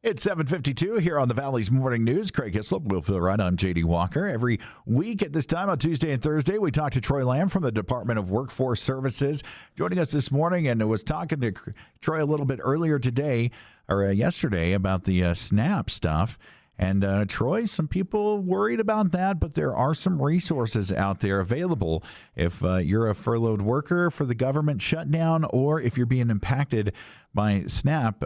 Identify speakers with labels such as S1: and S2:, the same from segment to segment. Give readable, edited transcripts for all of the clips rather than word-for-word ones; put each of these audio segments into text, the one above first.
S1: It's 7:52 here on the Valley's Morning News. Craig Hislop, Will Phil Wright. I'm J.D. Walker. Every week at this time on Tuesday and Thursday, we talk to Troy Lamb from the Department of Workforce Services. Joining us this morning, and I was talking to Troy a little bit earlier today, or yesterday, about the SNAP stuff. And Troy, some people worried about that, but there are some resources out there available if you're a furloughed worker for the government shutdown, or if you're being impacted by SNAP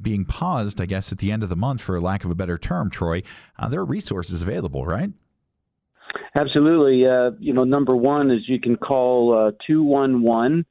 S1: being paused, I guess, at the end of the month, for lack of a better term. Troy, there are resources available, right?
S2: Absolutely. Number one is you can call 211.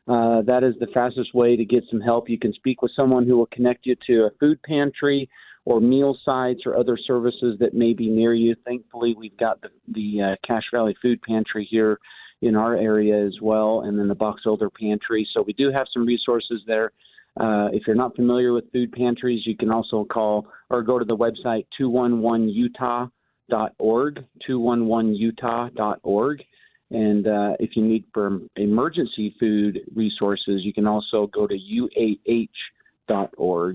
S2: That is the fastest way to get some help. You can speak with someone who will connect you to a food pantry or meal sites or other services that may be near you. Thankfully, we've got the Cache Valley Food Pantry here in our area as well, and then the Box Elder Pantry. So we do have some resources there. If you're not familiar with food pantries, you can also call or go to the website 211utah.org, 211utah.org. And if you need for emergency food resources, you can also go to UAH.org, or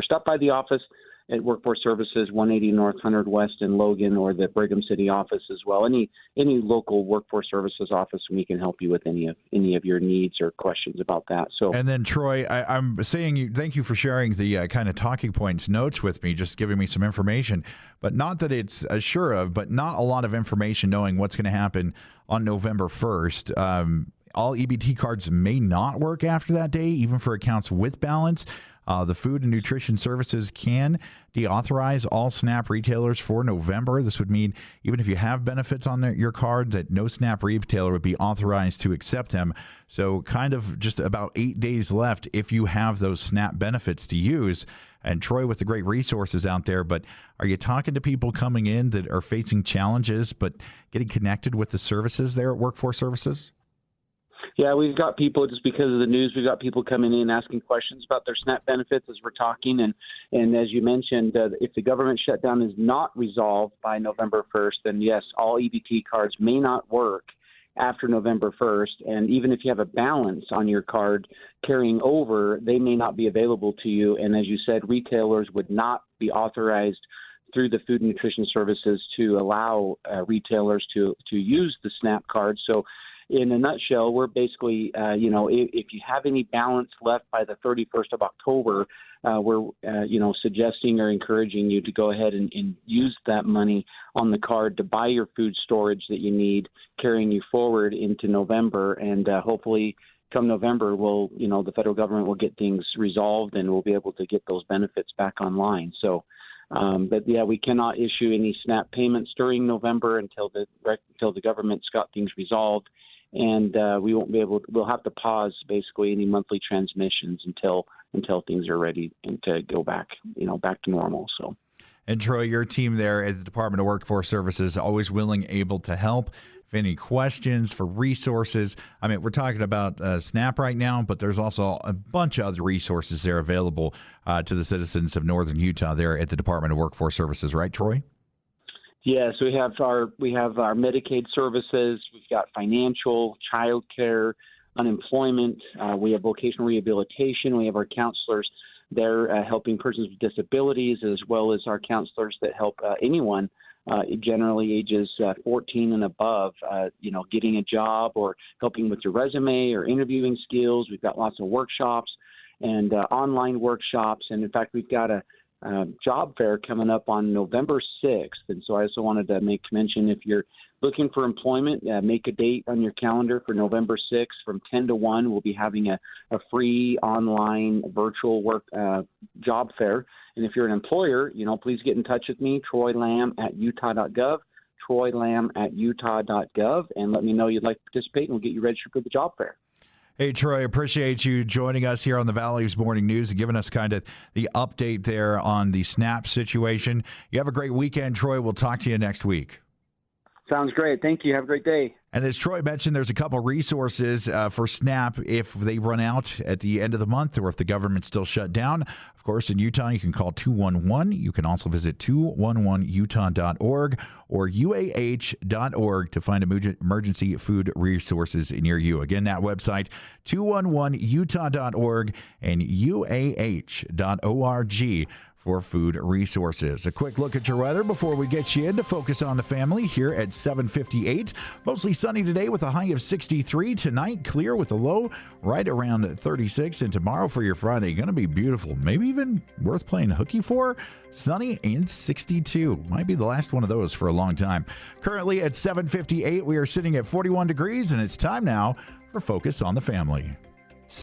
S2: stop by the office at Workforce Services, 180 North 100 West in Logan, or the Brigham City office as well. Any local Workforce Services office, and we can help you with any of your needs or questions about that. So,
S1: and then Troy, I'm saying thank you for sharing the kind of talking points notes with me, just giving me some information, but not that it's sure of, but not a lot of information knowing what's going to happen on November 1st. All EBT cards may not work after that day, even for accounts with balance. The Food and Nutrition Services can deauthorize all SNAP retailers for November. This would mean even if you have benefits on your card, that no SNAP retailer would be authorized to accept them. So kind of just about 8 days left if you have those SNAP benefits to use. And Troy, with the great resources out there, but are you talking to people coming in that are facing challenges but getting connected with the services there at Workforce Services?
S2: Yeah, we've got people, just because of the news, we've got people coming in asking questions about their SNAP benefits as we're talking. And as you mentioned, if the government shutdown is not resolved by November 1st, then yes, all EBT cards may not work after November 1st. And even if you have a balance on your card carrying over, they may not be available to you. And as you said, retailers would not be authorized through the Food and Nutrition Services to allow retailers to use the SNAP card. So in a nutshell, we're basically, if you have any balance left by the 31st of October, we're, suggesting or encouraging you to go ahead and use that money on the card to buy your food storage that you need, carrying you forward into November. And hopefully come November, the federal government will get things resolved and we'll be able to get those benefits back online. So, we cannot issue any SNAP payments during November until the government's got things resolved. And we won't be able. We'll have to pause basically any monthly transmissions until things are ready and to go back to normal. So.
S1: And Troy, your team there at the Department of Workforce Services, always willing, able to help. If any questions for resources, I mean, we're talking about SNAP right now, but there's also a bunch of other resources there available to the citizens of Northern Utah there at the Department of Workforce Services, right, Troy?
S2: Yes, we have our Medicaid services. We've got financial, child care, unemployment. We have vocational rehabilitation. We have our counselors. They're helping persons with disabilities, as well as our counselors that help anyone, generally ages 14 and above, getting a job or helping with your resume or interviewing skills. We've got lots of workshops and online workshops. And in fact, we've got a job fair coming up on November 6th. And so I also wanted to make mention, if you're looking for employment, make a date on your calendar for November 6th from 10 to 1. We'll be having a free online virtual work job fair. And if you're an employer, please get in touch with me, Troy Lamb at utah.gov, Troy Lamb at utah.gov, and let me know you'd like to participate, and we'll get you registered for the job fair.
S1: Hey, Troy, appreciate you joining us here on the Valley's Morning News and giving us kind of the update there on the SNAP situation. You have a great weekend, Troy. We'll talk to you next week.
S2: Sounds great. Thank you. Have a great day.
S1: And as Troy mentioned, there's a couple resources for SNAP if they run out at the end of the month or if the government's still shut down. Of course, in Utah, you can call 211. You can also visit 211utah.org or uah.org to find emergency food resources near you. Again, that website, 211utah.org and uah.org for food resources. A quick look at your weather before we get you in to focus on the family here at 7:58. Mostly sunny today with a high of 63. Tonight, clear with a low right around 36. And tomorrow for your Friday, going to be beautiful. Maybe even worth playing hooky for. Sunny and 62. Might be the last one of those for a long time. Currently at 7:58, we are sitting at 41 degrees, and it's time now for Focus on the Family.